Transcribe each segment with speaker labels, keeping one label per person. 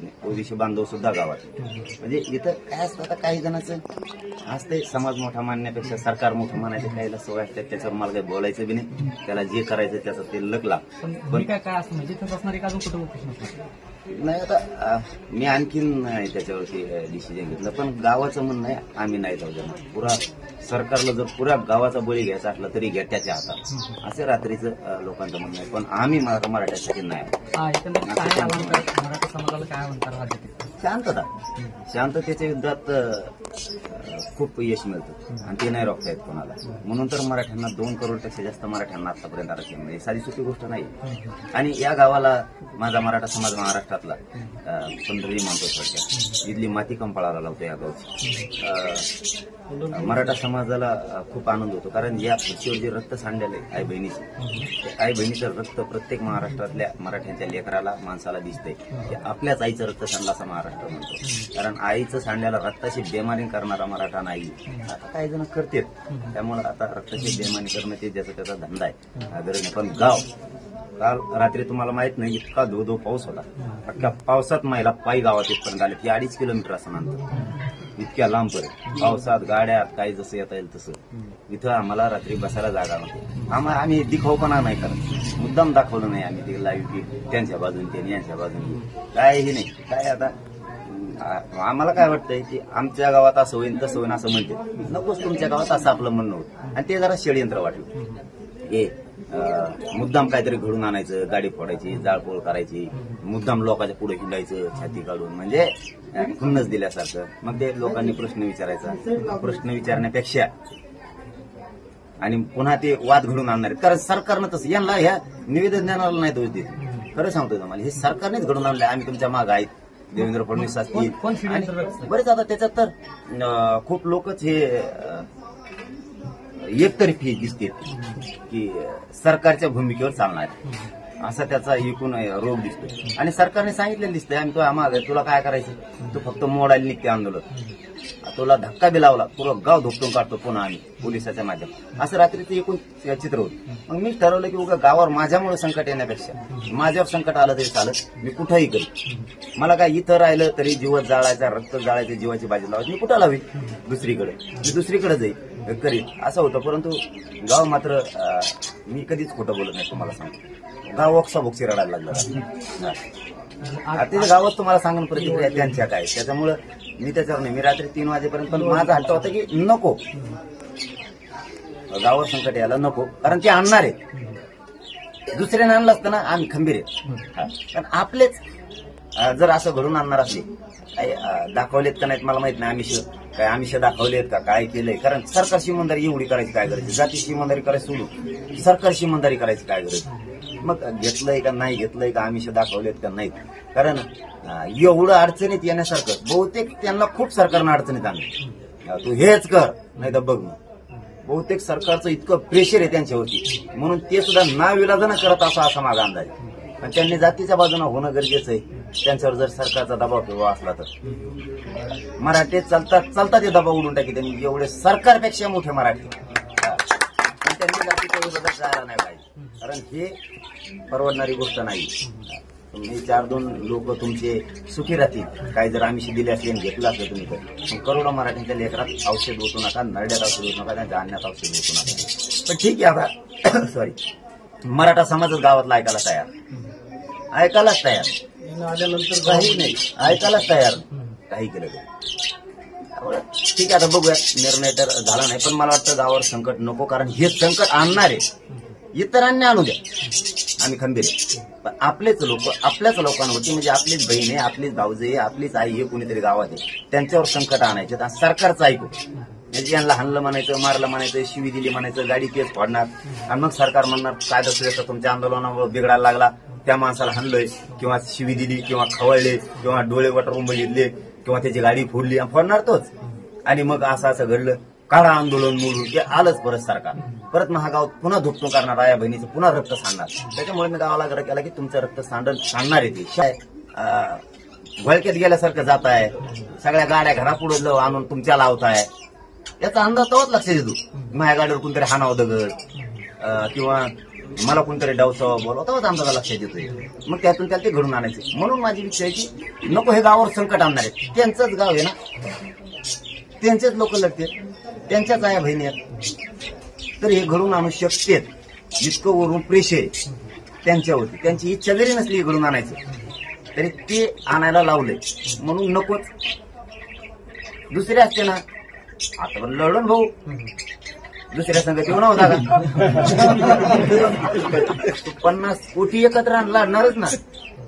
Speaker 1: नाही, ओबीसी बांधव सुद्धा गावात. म्हणजे इथं काय असतं, आता काही जणांचं असते समाज मोठा मानण्यापेक्षा सरकार मोठं मानायचं काहीला सवय असते. त्याच्यावर मला काही बोलायचं बी नाही, त्याला जे करायचं त्याचं ते लग लाग.
Speaker 2: पण काय असं म्हणजे तिथं असणार एक अजून कुठं प्रश्न
Speaker 1: नाही, आता मी आणखीन त्याच्यावरती डिसिजन घेतलं, पण गावाचं म्हणणं आहे आम्ही नाही जाऊ देणार. पुरा सरकारला जर पुऱ्या गावाचा बळी घ्यायचा असला तरी घ्या त्याच्या हातात, असे रात्रीचं लोकांचं म्हणणं आहे. पण आम्ही मराठ्यासाठी नाही.
Speaker 2: मराठा समाजाला काय म्हणतात राज्यात
Speaker 1: शांतता, शांततेच्या युद्धात खूप यश मिळतं आणि ते नाही रोखता येत कोणाला. म्हणून तर मराठ्यांना 2 करोडपेक्षा जास्त मराठ्यांना आतापर्यंत आरक्षण म्हणजे साधी सोपी गोष्ट नाही. आणि या गावाला माझा मराठा समाज महाराष्ट्रातला पंढरी मानतो थोडक्यात, इथली माती कंपाळाला लावतो या गावची. मराठा समाजाला खूप आनंद होतो, कारण या पृथ्वीवर जे रक्त सांडलेलं आहे आई बहिणीचं, ते आई बहिणीचं रक्त प्रत्येक महाराष्ट्रातल्या मराठ्यांच्या लेकराला माणसाला दिसतंय. ते आपल्याच आईचं रक्त सांडलं असं महाराष्ट्र म्हणतो, कारण आईचं सांडल्याला रक्ताची बेमारी करणारा मराठा नाही. आता काही जण करतात, त्यामुळे आता रक्ताची बेमारी करणं ते ज्याचा त्याचा धंदा आहे, गरज नाही. पण गाव काल रात्री तुम्हाला माहित नाही इतका धो पाऊस होता, अख्ख्या पावसात महिला पायी गावात इथपर्यंत आले. ती 2.5 किलोमीटर असं नंतर इतक्या लांब पर्यंत पावसात गाड्यात काही जसं येता येईल तसं. इथं आम्हाला रात्री बसायला जागा नव्हती. आम्ही दिखावपणा नाही करत, मुद्दाम दाखवलं नाही आम्ही ते लाईव्ह की त्यांच्या बाजून त्यांनी यांच्या बाजून काहीही नाही. काय आता आम्हाला काय वाटतंय की आमच्या गावात असं होईल तसं होईल असं म्हणते, नकोच तुमच्या गावात असं आपलं म्हणणं होतं. आणि ते जरा षडयंत्र वाटलं, हे मुद्दाम काहीतरी घडून आणायचं, गाडी फोडायची, जाळपोळ करायची, मुद्दाम लोकांच्या पुढे हिंडायचं छाती काढून, म्हणजे खुन्नस दिल्यासारखं. मग ते लोकांनी प्रश्न विचारायचा, प्रश्न विचारण्यापेक्षा आणि पुन्हा ते वाद घडून आणणार. कारण सरकारनं तसं यांना ह्या निवेदन देणारा नाही दोष देत. खरं सांगतोय तुम्हाला, हे सरकारनेच घडून आणलंय. आम्ही तुमच्या मागे आहेत, देवेंद्र फडणवीस असतील बरेच. आता त्याच्यात तर खूप लोकच हे एकतर्फी दिसते की सरकारच्या भूमिकेवर चालणार असा त्याचा एकूण रोग दिसतो. आणि सरकारने सांगितलेलं दिसतंय, आम्ही तुला काय करायचं, तू फक्त मोडायला निघते आंदोलन, तुला धक्का बी लावला तुला गाव धोपटून काढतो पुन्हा आम्ही पोलिसाच्या माध्यमात, असं रात्रीचं एकूण चित्र होतं. मग मी ठरवलं की उगा गावावर माझ्यामुळे संकट येण्यापेक्षा माझ्यावर संकट आलं तरी चालत, मी कुठंही करेन. मला काय इथं राहिलं तरी जीवच जाळायचा, रक्त जाळायचे, जीवाची बाजी लावायची, मी कुठं लावी दुसरीकडे, मी दुसरीकडे जाईल करीन असं होतं. परंतु गाव मात्र मी कधीच खोटं बोलत नाही तुम्हाला सांगतो. गाव ओक्साबोक्सी रडायला लागलं. आता गावात तुम्हाला सांगून प्रतिक्रिया त्यांच्या काय, त्याच्यामुळं मी त्याच्यावर नाही. मी रात्री 3 वाजेपर्यंत, पण माझा हट्ट होता की नको गावात संकट यायला नको, कारण ते आणणार आहे. दुसऱ्याने आणलं असतं ना आम्ही खंबीर आहे. कारण आपलेच जर असं घडून आणणार असले, दाखवलेत का नाहीत मला माहित नाही, आमिष दाखवलेत का काय केलंय. कारण सरकारची इमानदारी एवढी करायची काय गरज, जातीची इमानदारी करायची सोडून सरकारची इमानदारी करायची काय गरज. मग घेतलंय का नाही घेतलंय का, आमिष दाखवलेत का नाहीत. कारण एवढं अडचणीत येण्यासारखं बहुतेक त्यांना खूप सरकारनं अडचणीत आणलं, तू हेच कर नाही तर बघ. बहुतेक सरकारचं इतकं प्रेशर आहे त्यांच्यावरती, म्हणून ते सुद्धा नाविलाजानं करत असा माझा अंदाज. पण त्यांनी जातीच्या बाजूने होणं गरजेचं आहे. त्यांच्यावर जर सरकारचा दबाव किंवा असला तर मराठी चालता ते दबाव उडून टाकी. त्यांनी एवढे सरकारपेक्षा मोठे मराठी, पण त्यांनी जातीच्या विरोधात जायला नाही पाहिजे, कारण हे परवडणारी गोष्ट नाही. तुम्ही 4-2 लोक तुमचे सुखी राहतील, काही जर आमिष दिले असले घेतलं असलं तुम्ही तर. पण करोडो मराठ्यांच्या लेकरात औषध ओतू नका, नरड्यात औषध ओतू नका, त्यांच्या अन्नात औषध ओतू नका. पण ठीक आहे, आता सॉरी, मराठा समाजच गावातला ऐकायलाच तयार आल्यानंतर काही नाही, ऐकायलाच तयार काही केलं. ठीक आहे, आता बघूया, निर्णय तर झाला नाही. पण मला वाटतं गावावर संकट नको, कारण हे संकट आणणार आहे. इतरांनी आणू द्या, आम्ही खंबीर. पण आपलेच लोक, आपल्याच लोकांवरती, म्हणजे आपलीच बहीण आहे, आपलीच भाऊजी आहे, आपलीच आई आहे, कुणीतरी गावात आहे, त्यांच्यावर संकट आणायचे. सरकारचं ऐकू, म्हणजे यांना हाणलं म्हणायचं, मारलं म्हणायचं, शिवी दिली म्हणायचं, गाडी केस फोडणार. आणि मग सरकार म्हणणार कायदा सुव्यवस्था तुमच्या आंदोलनावर बिघडायला लागला, त्या माणसाला हाणलंय किंवा शिवी दिली किंवा खवळले किंवा डोळे वटरून बघितले किंवा त्याची गाडी फोडली, फोडणार तोच. आणि मग असं घडलं, काढा आंदोलन मोडून, ते आलंच परत सरकार. परत मग हा गाव पुन्हा धुपटून करणार, आया बहिणीचं पुन्हा रक्त सांडणार. त्याच्यामुळे मी गावाला आग्रह केला की तुमचं रक्त सांडणार आहे ते. घोळक्यात गेल्यासारखं जात आहे, सगळ्या गाड्या घरापुढे आणून तुमच्या लावताय, याचा अंदाज तोच लक्षात येतो. माझ्या गाडीवर कोणतरी हाणावं दगड किंवा मला कोणतरी डावसावा बोलावं तेव्हाच आमचा लक्षात येतोय. मग त्यातून त्याला ते घडून आणायचे. म्हणून माझी इच्छा आहे की नको हे गावावर संकट आणणार आहे. त्यांचंच गाव आहे ना, त्यांचेच लोक लढते, त्यांच्याच आया बहिणी आहेत, तर हे घडून आणू शकतेत. जितकं वरून प्रेशर आहे त्यांच्यावरती, त्यांची इच्छा जरी नसली हे घडून आणायचं तरी ते आणायला लावलंय. म्हणून नकोच. दुसरे असते ना, आता लढून भाऊ दुसऱ्या संघात येऊ नव्हता का 50 कोटी एकत्र लढणारच ना.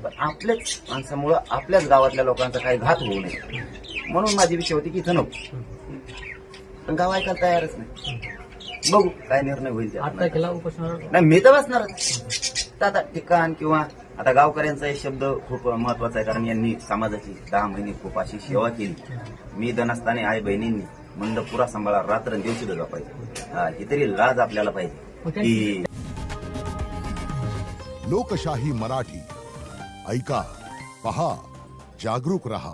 Speaker 1: पण आपल्याच माणसामुळं आपल्याच गावातल्या लोकांचा काही घात होऊ नये म्हणून माझी विषय होती की इथं नको. पण गाव ऐकायला तयारच नाही. बघू काय निर्णय होईल
Speaker 2: आता
Speaker 1: ते.
Speaker 2: केला उपोषण
Speaker 1: नाही मी तर बसणारच. तर आता ठिकाण किंवा आता गावकऱ्यांचा एक शब्द खूप महत्वाचा आहे, कारण यांनी समाजाची 10 महिने खूप अशी सेवा केली. मी दनस्ताने आई बहिणींनी मंद पुरा सांभाळा, रात्र दिवशी जगा पाहिजे. ही तरी लाज आपल्याला पाहिजे की
Speaker 3: लोकशाही मराठी ऐका, पहा, जागरूक रहा.